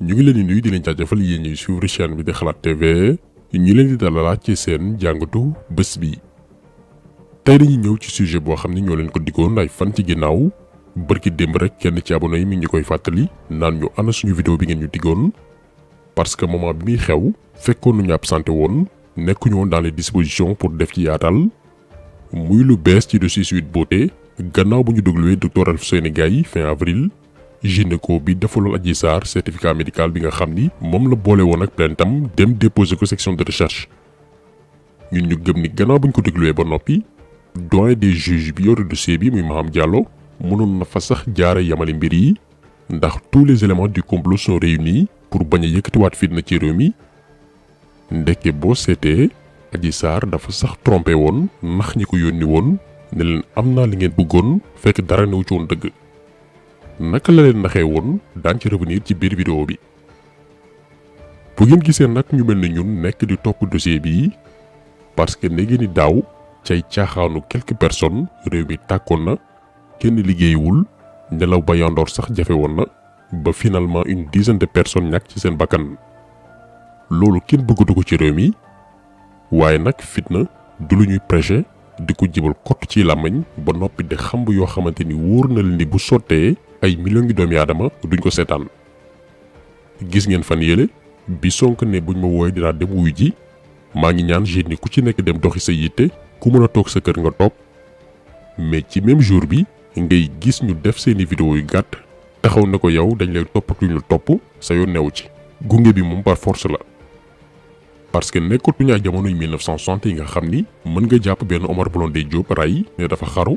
ñu ngi leen di nuyu di leen jaajëfal yéen ñuy suivre chaîne bi di Xalaat TV ñu leen di dalalaat ci seen jàngatu bés bi. tey dañuy ñëw ci sujet boo xam ne ñoo leen ko diggoon ay fan ci ginnaaw bërki démb rek kenn ci abonné yi mi ngi ñu koy fàttali naan ñu ana suñu vidéo bi ngeen ñu diggoon parce que moment bi muy xew fekkoon nañu absenté woon nekkuñu woon dans les dispositions pour def ci yaatal muy lu bees ci dossier Sweet Beauté gannaaw bu ñu dégluwee docteur Alfousseyni Gaye fin avril. gynéco bi defaloon Adji Sarr certificat médical bi nga xam ni moom la boole woon ak plaintam dem déposer ko section de recherche ñun ñu gëm ni gannaaw bu ñu ko dégluwee ba noppi doyen des juges bi yore dossier bi muy Maham Diallo mënoon na fa sax jaare yamali mbir yi ndax tous les éléments du complot sont réunis pour bañ a yëkkatiwaat fitna ci réew mi ndekke boo seetee Adji Sarr dafa sax trompé woon nax ñi ko yónni woon ne leen am naa li ngeen bëggoon fekk dara newu ci woon dëgg. naka la leen naxee woon daan ci revenir ci biir vidéo bi bu ngeen gisee nag ñu mel ni ñun nekk di topp dossier bi parce que ne ngeen ni daaw cay caaxaanu quelques personnes réew mi tàkkoon na kenn liggéeyiwul nelaw ba yandoor sax jafe woon na ba finalement une dizaine de personnes ñàkk ci seen bakkan loolu kenn bëggatu ko ci réew mi waaye nag fitna du lu ñuy prêcher di ko jibal kott ci làmmiñ ba noppi de xamb yoo xamante ni wóor na leen ni bu sottee ay millions ngi doomi aadama duñ ko seetaan gis ngeen fan yële bi Sonko ne buñ ma wooye dinaa dem wuyu ji maa ngi ñaan jeunes ni ku ci nekk dem doxi sa yitte ku mën a toog sa kër nga toog mais ci même jour bi ngay gis ñu def seeni vidéo yu gàtt taxaw na ko yow dañ lay toppatuñu topp sa yoon newu ci gunge bi moom par force la parce que nekkatuñu ay jamonoy 1960 yi nga xam ni mën nga jàpp benn Omar Blondin Diop ray ne dafa xaru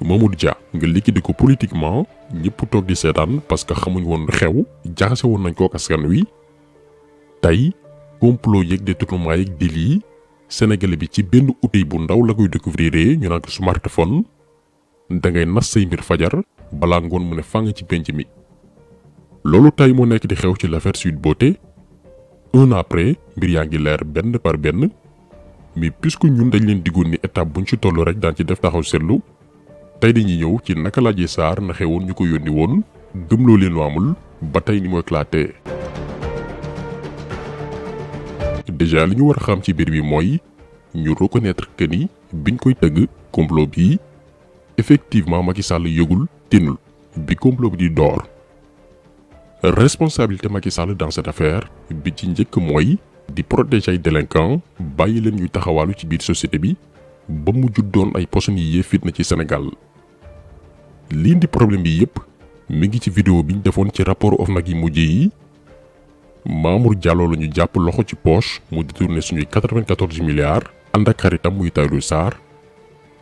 Mamadou Dia nga liquider ko politiquement ñëpp toog di seetaan parce que xamuñ woon xew jaxase woon nañ ko askan wi tey complot yeeg détournement yeeg délit yi sénégalais bi ci benn outil bu ndaw la koy découvrir ñu naan ko smartphone da ngay nas say mbir fajar balaa ngoon mu ne fàng ci penc mi. loolu tey moo nekk di xew ci l'affaire Sweet Beauté un an après mbir yaa ngi leer benn par benn mais puisque ñun dañ leen diggoon ni étape buñ ci toll rek daan ci def taxaw seetlu. tey dañuy ñëw ci naka la Adji Sarr naxee woon ñu ko yónni woon gëmloo leen waamul ba tey ni mu éclaté. déjà li ñu war a xam ci biir bi mooy ñu reconnaître que ni biñ koy tëgg complot bi effectivement Macky Sall yëgul tinul bi complot bi di door. responsabilité Macky Sall dans cette affaire bi ci njëkk mooy di protéger ay délinquants bàyyi leen ñuy taxawaalu ci biir société bi ba mujj doon ay poson yi yee fitna ci Sénégal. lii di problème bi yëpp mi ngi ci vidéo bi ñu defoon ci rapport OFNAC yi mujj yi Mamour Diallo la ñu jàpp loxo ci poche mu détourné suñuy 94 milliards ànd ak xaritam muy Tahirou Sarr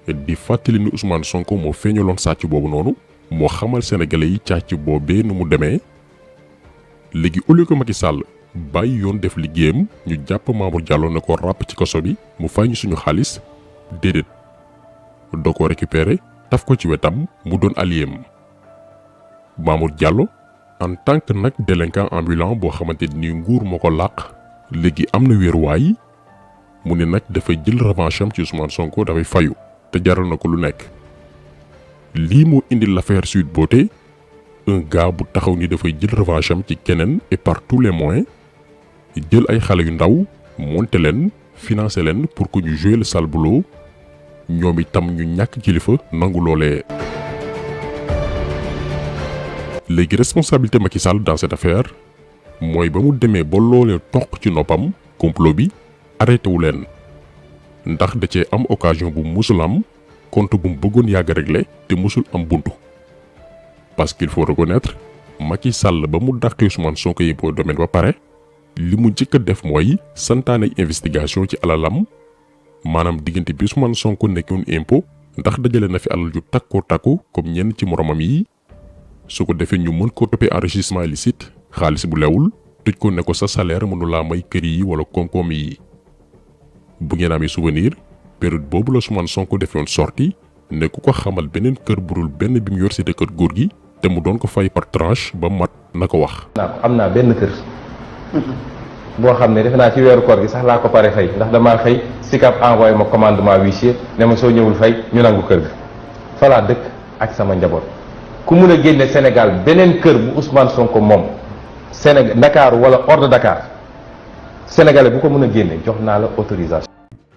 di fàttali ni Ousmane Sonko moo feeñaloon sàcc boobu noonu moo xamal sénégalais yi càcc boobee nu mu demee. léegi au lieu que Macky Sall bàyyi yoon def liggéeyam ñu jàpp Mamour Diallo na ko ràpp ci kaso bi mu fay ñu suñu xaalis déedéet doo ko récupérer taf ko ci wetam mu doon alliéem Mamour Diallo en tant que nag délinquant ambulant boo xamante ni nguur moo ko làq léegi am na wéeruwaay mu ne nag dafay jël revanche am ci Ousmane Sonko dafay fayu te jaral na ko lu nekk. lii moo indi l'affaire Sweet Beauté un gars bu taxaw ni dafay jël revanche am ci keneen et par tous les moyens jël ay xale yu ndaw monter leen financer leen pour que ñu jouer le sale boulot ñoom itam ñu ñàkk kilifa nangu loolee. léegi responsabilité Macky Sall dans cette affaire mooy ba mu demee ba loolee toq ci noppam complot bi arrêté wu leen ndax da cee am occasion bu musul am compte bu mu bëggoon yàgg réglé te musul am buntu. parce qu'il faut reconnaître Macky Sall ba mu dàqee Ousmane Sonko impôt domaine ba pare li mu njëkk a def mooy santaane investigation ci alalam maanaam diggante bi Ousmane Sonko nekkoon impôt ndax dajale na fi alal ju takkoo takku comme ñenn ci moromam yi su ko defee ñu mën koo toppee enrichissement illicite xaalis bu lewul tëj ko ne ko sa salaire mënu laa may kër yi wala koom-koom yi. bu ngeen amee souvenir période boobu la Ousmane Sonko defoon sortie ne ku ko xamal beneen kër burul benn bi mu yor si kër góor gi te mu doon ko fay par tranche ba mat na ko wax. am naa benn kër boo xam ne defe naa ci weeru koor gi sax laa ko pare fay ndax damaa xëy Sicap envoyé ma commandement huissier ne ma soo ñëwul fay ñu nangu kër ga fa laa dëkk ak sama njaboot. ku mun a génne Sénégal beneen kër bu Ousmane Sonko moom Sénégal Dakar wala hors de Dakar sénégalais bu ko mën a génne jox naa la autorisation.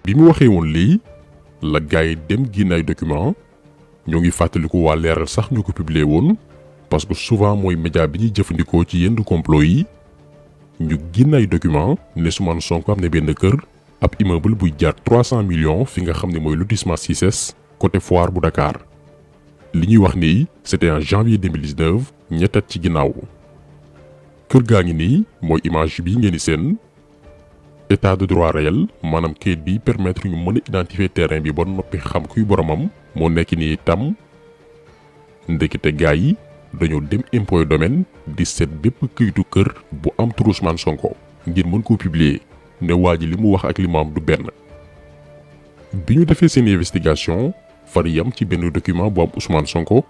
bi mu waxee woon lii la gars yi dem génne ay document ñoo ngi fàttaliku waa leeral sax ñu ko publier woon parce que souvent mooy média bi ñuy jëfandikoo ci yenn complot yi ñu génne ay document ne Ousmane Sonko am na benn kër ab immeuble buy jaar 300 millions fi nga xam ne mooy lotissement 6S côté foire bu Dakar li ñuy wax nii c'était en janvier 2019 ñettat ci ginnaaw kër gaa ngi nii mooy image bi ngeen di seen état de droit réel maanaam kayit bi permettre ñu mën a identifier terrain bi ba noppi xam kuy boromam moo nekk nii itam ndekete gaa yi dañoo dem impôt domaine di seet bépp kayitu kër bu am turu Ousmane Sonko ngir mën koo publier ne waa ji li mu wax ak li mu am du benn. bi ñu defee seen investigation far yam ci benn document bu am Ousmane Sonko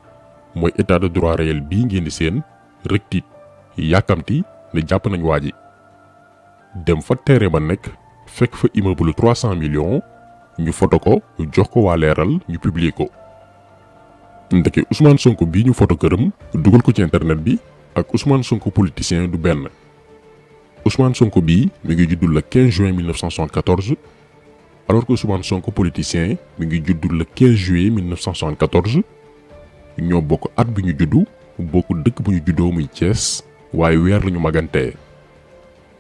mooy état de droit réel bii ngeen di seen rek tiit yàkkamti ne jàpp nañ waa ji dem fa terrain ba nekk fekk fa immeuble 300 millions ñu photo ko jox ko waa leeral ñu publier ko. ndeke Ousmane Sonko bii ñu photo këram dugal ko ci internet bi ak Ousmane Sonko politicien du benn. Ousmane Sonko bii mi ngi juddul le 15 juin 1974 alors que Ousmane Sonko politicien mi ngi juddul le 15 juillet 1974 ñoo bokk at bi ñu juddu bokk dëkk bu ñu juddoo muy Thiès waaye weer lañu magantee.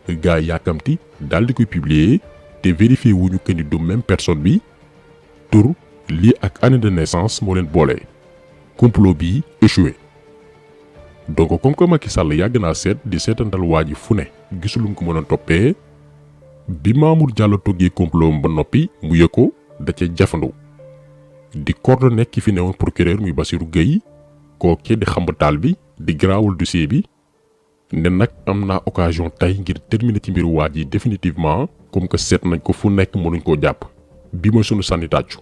gaa yàkkamti daal di koy publier te vérifier wuñu que ni du même personne bi tur lii ak année de naissance moo leen boole. complot bi échoué donc comme que Macky Sall yàgg naa seet di seetantal waa ji fu ne gisul lu mu ko mën a toppee bi Mamour Diallo toggee complot ba noppi mu yëg ko da ca jafandu di coordonné ki fi newoon procureur muy Bassirou Gueye kooke di xamb taal bi di garaawul dossier bi ne nag am naa occasion tey ngir terminer ci mbiru waa ji définitivement comme que seet nañ ko fu nekk mënuñ koo jàpp bi mooy sunu sànni tàccu.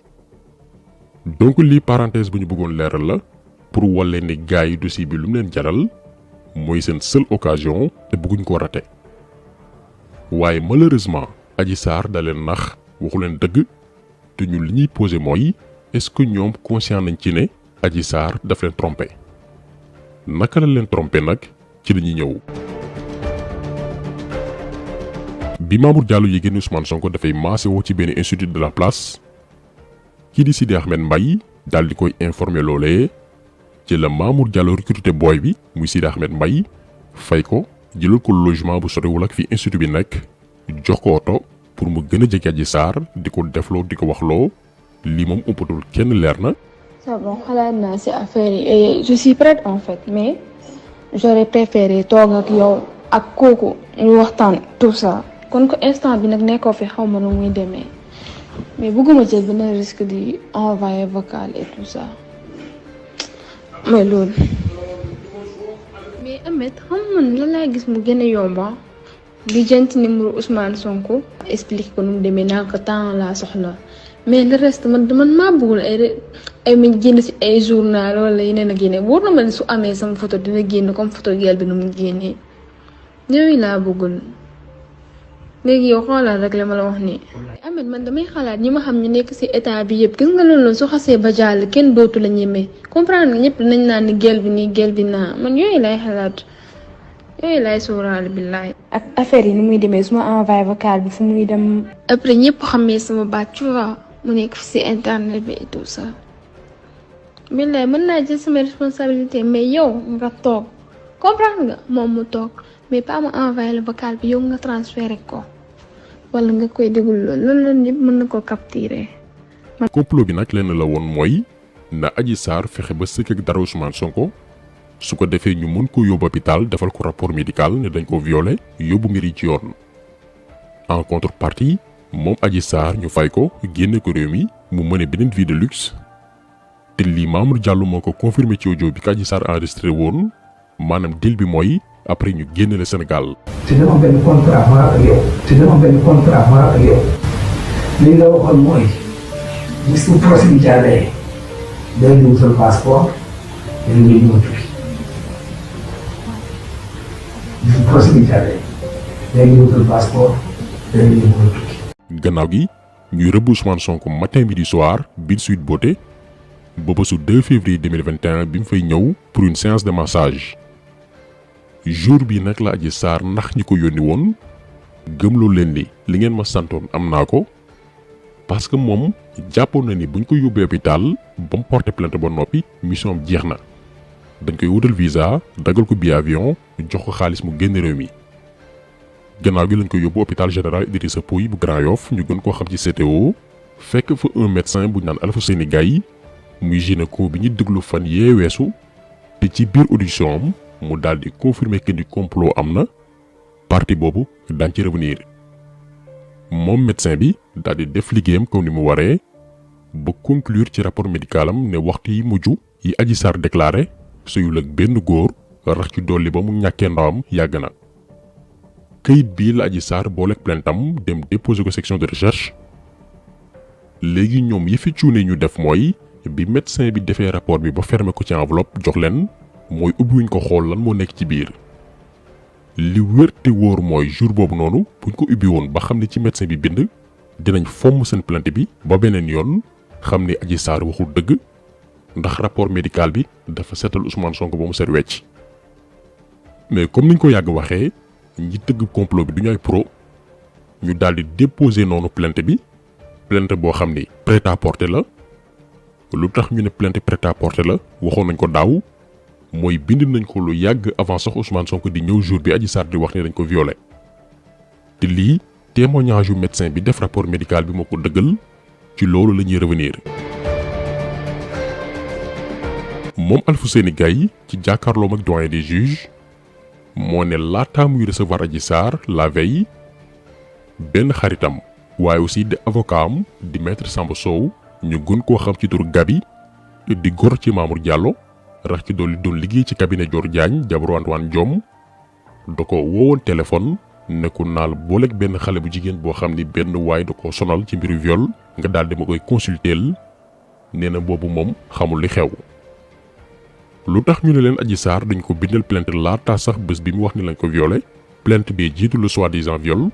donc lii parenthèse bu ñu bëggoon leeral la pour wàllee ni gars yi dossier bi lu mu leen jaral mooy seen seule occasion te bëgguñ ko raté waaye malheureusement Adji Sarr da leen nax waxu leen dëgg te ñu li ñuy posé mooy est-ce que ñoom conscient nañ ci ne Adji Sarr daf leen trompé naka la leen trompé nag ci la ñuy ñëw. bi Mamour Diallo yi génn Ousmane Sonko dafay maase woo ci benn institut de la place. kii di Sidi Ahmed Mbaye daal di koy informer loolee ci la Mamour Diallo recruté booy bi muy Sidi Ahmed Mbaye fay ko jëlal ko logement bu sorewul ak fi institut bi nekk jox ko oto pour mu gën a jege Adji Sarr di ko defloo di ko waxloo lii moom umpatul kenn leer na. c'est bon xalaat naa ci affaire yi et je suis prête en fait mais j'aurais préféré toog ak yow ak kooku ñu waxtaan tout ça kon ko instant bi nag nekkoo fi xaw ma nu muy demee. mais bëgguma jël benn risque di envoyer vocal et tout ça mais loolu. mais Ameth xam man lan laa gis mu gën a yomba di jënt numéro Ousmane Sonko explique ko nu mu demee naa ko temps laa soxla mais le reste man maa bëggul ay ma génn ci ay journal wala yeneen ak yeneen wóor na ma ne su amee sama photo dina génn comme photo gel bi nu mu génnee ñooy laa bëggul. léegi yow xoolal rek la ma la wax nii. Ameth man damay xalaat ñi ma xam ñu nekk ci état bi yëpp gis nga loolu su xasee ba jàll kenn dootu la ñemee comprendre nga ñëpp dinañ naan ni gel bi nii gel bi naa man yooyu lay xalaat yooyu lay sóoraale billaay. ak affaire yi ni muy demee su ma envoyé vocal bi fu muy dem. après ñëpp xamee sama baat tu vois mu nekk ci internet bi et tout ça billaay mën naa jël sama responsabilité mais yow nga toog comprendre nga moom mu toog. mais pas ma envoyé le vocal bi yow nga transféré ko wala nga koy déglu loolu ñëpp mën na ko capturer. complot bi nag lenn la woon mooy na Adji Sarr fexe ba sëkk ak dara Ousmane Sonko su ko defee ñu mën ko yóbbu hôpital defal ko rapport médical ne dañ ko violé yóbbu mbir yi ci yoon. en contrepartie moom Adji Sarr ñu fay ko génne ko réew mi mu mëne beneen vie de luxe te lii Mamour Diallo moo ko confirmé ci audio bi ko Adji Sarr enregistré woon maanaam deal bi mooy. après ñu génne le Sénégal. te dama am benn contrat ak yow li nga waxoon mooy bis bu procès bi jàllee day ñu wutal passeport day ñu ñëw tukki bis bu procès bi jàllee day ñu wutal passeport day ñu ñëw tukki. gannaaw gi ñuy rëbb Ousmane Sonko matin midi soir biir Sweet Beauté ba bésu 2 février 2021 bi mu fay ñëw pour une séance de massage. jour bi nag la Adji Sarr ndax ñi ko yónni woon gëmloo leen li ngeen ma santoon am naa ko parce que moom jàppoon na ni buñ ko yóbbee hôpital ba mu porté plainte ba noppi mission am jeex na dañ koy wutal visa dagal ko billet avion jox ko xaalis mu génn réew mi gannaaw gi lañ koy yóbbu hôpital général Idrissa Pouye bu Grand Yoff ñu gën koo xam ci CTO fekk fa un médecin bu ñu naan Alfousseyni Gaye muy gynéco bi ñu déglu fan yee weesu te ci biir audition am mu daal di confirmer que ni complot am na partie boobu daañ ci revenir moom médecin bi daal di def liggéeyam comme ni mu waree ba conclure ci rapport médical am ne waxtu yi mujj yi Adji Sarr déclaré sëyul ak benn góor rax ci dolli ba mu ñàkkee ndawam yàgg na këyit bii la Adji Sarr booleeg plaintam dem déposer ko section de recherche léegi ñoom yi fi cuune ñu def mooy bi médecin bi defee rapport bi ba fermer ko ci enveloppe jox leen mooy ubbiwuñ ko xool lan moo nekk ci biir li wér te wóor mooy jour boobu noonu buñ ko ubbi woon ba xam ne ci médecin bi bind dinañ fomm seen plainte bi ba beneen yoon xam ne Adji Sarr waxul dëgg ndax rapport médical bi dafa seetal Ousmane Sonko ba mu set wecc mais comme niñ ko yàgg waxee ñi tëgg complot bi duñu ay pro ñu daal di déposer noonu plainte bi plainte boo xam ni prêt à porter la lu tax ñu ne plainte prêt à porter la waxoon nañ ko daaw mooy bind nañ ko lu yàgg avant sax Ousmane Sonko di ñëw jour bi Adji Sarr di wax ne dañ ko violé te lii témoignage yu médecin bi def rapport médical bi moo ko dëggal ci loolu la ñuy revenir moom Alfousseyni Gaye ci jàkkaarloom ak doyen des juges moo ne laataa muy recevoir Adji Sarr la veille benn xaritam waaye aussi di avocat am di maître Samba Sow ñu gën koo xam ci tur Gabi di gor ci Mamour Diallo rax ci dolli doon liggéey ci cabinet Dior Diagne jabaru Antoine Diome da ko woowoon téléphone ne ko naal booleeg benn xale bu jigéen boo xam ni benn waay da ko sonal ci mbiru viol nga daal di ma koy consulteel nee na boobu moom xamul li xew. lu tax ñu ne leen Adji Sarr dañ ko bindal plainte laata sax bés bi mu wax ni lañ ko violé plainte bi jiitu le soi-disant viol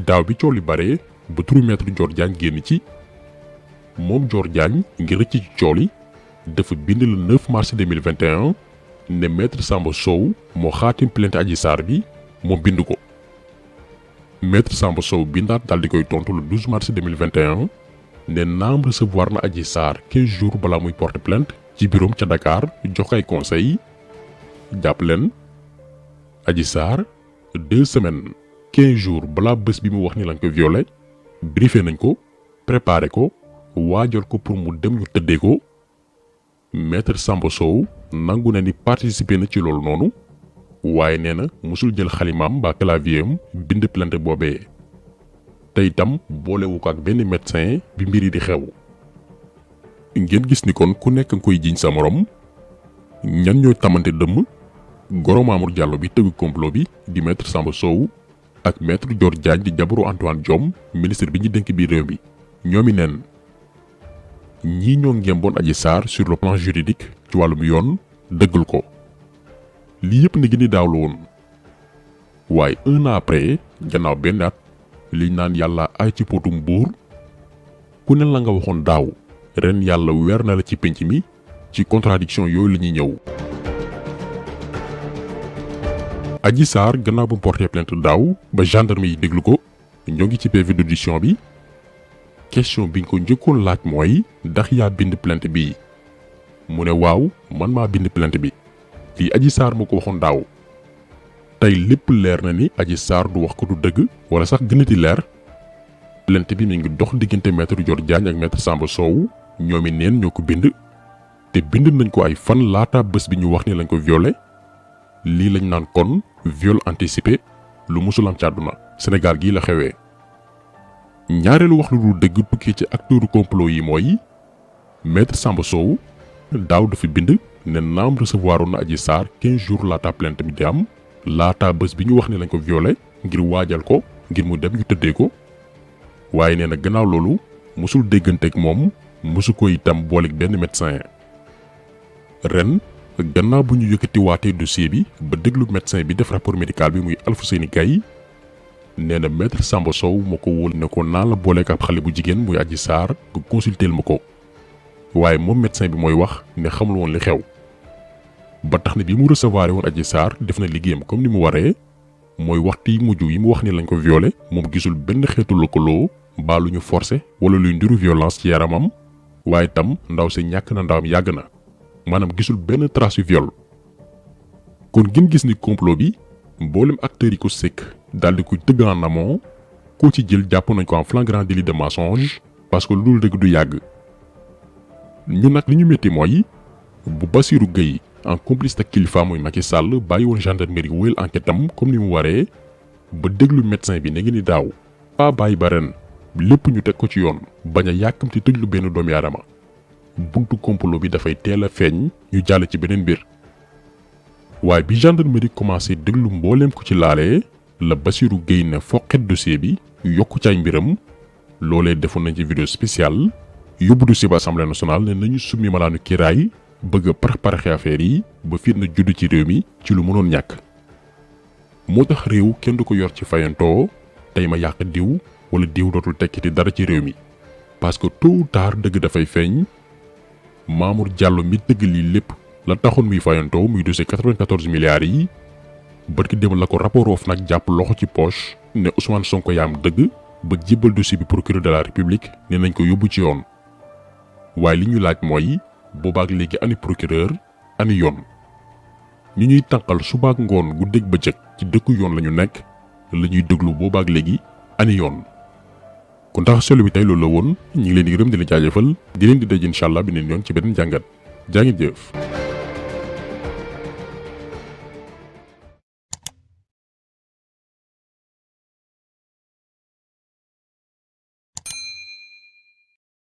daaw bi coow li bare ba turu maître Dior Diagne génn ci moom Dior Diagne ngir rëcc ci coow li dafa bind le 9 mars 2021 ne maître Samba Sow moo xaatim plainte Adji Sarr bi moo bind ko maître Samba Sow bindaat daal di koy tontu le 12 mars 2021 ne naam recevoir na Adji Sarr 15 jours balaa muy porter plainte ci bureau ca Dakar jox ay conseil jàpp leen Adji Sarr 2 semaines 15 jours balaa bés bi mu wax ni lañ ko violé briefé nañ ko préparé ko waajal ko pour mu dem ñu tëddee ko maître Samba Sow nangu na ni participer na ci loolu noonu waaye nee na musul jël xalimaam mbaa clavier am bind plainte boobee te itam boolewu ko ak benn médecin bi mbir yi di xew. ngeen gis ni kon ku nekk nga koy jiiñ sa morom ñan ñooy tamante dëmm goro Mamour Diallo bi tëgg complot bi di maître Samba Sow ak maître Dior Diagne di jabaru Antoine Diome ministre bi ñu dénk biir réew mi ñoomi neen ñii ñoo ngemboon Adji Sarr sur le plan juridique ci wàllum yoon dëggal ko lii yëpp na gën di daaw la woon waaye 1 an après gannaaw benn at liñ naan yàlla ay ci potum buur ku ne la nga waxoon daaw ren yàlla weer na la ci penc mi ci contradiction yooyu la ñuy ñëw. Adji Sarr gannaaw ba mu porté plainte daaw ba gendarme yi déglu ko ñoo ngi ci PV d'audition bi question biñ ko njëkkoon laaj mooy ndax yaa bind plainte bi mu ne waaw man maa bind plainte bi lii Adji Sarr moo ko waxoon daaw tey lépp leer na ni Adji Sarr du wax ko du dëgg wala sax gënati leer plainte bi mi ngi dox diggante maître Dior Diagne ak maître Samba Sow ñoomi neen ñoo ko bind te bind nañ ko ay fan laata bés bi ñu wax ni lañ ko violé lii lañ naan kon viol anticipé lu musul am ci àdduna Sénégal gii la xewee. ñaareelu wax lu dul dëgg tukkee ci acteuru complot yi mooy maître Samba Sow daaw dafa bind ne naam recevoir na Adji Sarr 15 jours laata plainte bi di am laata bés bi ñu wax ni lañ ko violé ngir waajal ko ngir mu dem ñu tëddee ko waaye nee na gannaaw loolu musul dégganteeg moom musu ko itam booleeg benn médecin. ren gannaaw bu ñu yëkkati waatee dossier bi ba déglu médecin bi def rapport médical bi muy Alfousseyni Gaye nee na maître Samba Sow moo ko wóol ne ko naa la booleeg ab xale bu jigéen muy Adji Sarr nga consulteel ma ko waaye moom médecin bi mooy wax ne xamul woon li xew ba tax ne bi mu recevoir woon Adji Sarr def na liggéeyam comme ni mu waree mooy waxtu yi mujj yi mu wax ni lañ ko violé moom gisul benn xeetu lëkkaloo mbaa lu ñu forcé wala luy ndiru violence ci yaramam waaye tam ndaw si ñàkk na ndawam yàgg na maanaam gisul benn trace yu viol. kon ngeen gis ni complot bi mboolem acteurs yi ko sekk daal di koy tëgg en amont koo ci jël jàpp nañ ko en flagrant délit de mensonge parce que lu dul dëgg du yàgg. ñu nag li ñu métti mooy bu Bassirou Gueye en complice ak kilifa muy Macky Sall bàyyi woon gendarmerie wéyal enquête am comme ni mu waree ba déglu médecin bi ne ngi ni daaw pas bàyyi ba ren lépp ñu teg ko ci yoon bañ a yàkkamti tëj lu benn doomi aadama buntu complot bi dafay teel a feeñ ñu jàll ci beneen mbir. waaye bi gendarmerie commencé déglu mbooleem ko ci laalee la Bassirou Gueye ne foqet dossier bi yokku ci ay mbiram loolee defoon nañ ci vidéo spéciale yóbbu dossier ba assemblée nationale ne nañu summi malaanu kiraay bëgg a parax-paraxe affaire yi ba fiir na judd ci réew mi ci lu mënoon ñàkk. moo tax réew kenn du ko yor ci fayantoo tey ma yàq diw wala diw dootul tekkiti dara ci réew mi parce que tôt ou tard dëgg dafay feeñ. Mamour Diallo mi dëgg lii lépp la taxoon muy fayantoo muy dossier 94 milliards yi barki dem la ko rapport of nag jàpp loxo ci poche ne Ousmane Sonko yaa am dëgg ba jébbal dossier bi procureur de la république ne nañ ko yóbbu ci yoon. waaye li ñu laaj mooy boobaak léegi ani procureur ani yoon ñu ñuy tànqal subaak ngoon guddeeg bëccëg ci dëkku yoon la ñu nekk la ñuy déglu boobaak léegi ani yoon. kon tax solo bi tey loolu la woon ñu ngi leen di gërëm di leen jaajëfal di leen di daj incha allah beneen yoon ci beneen jàngat jaa ngeen jëf.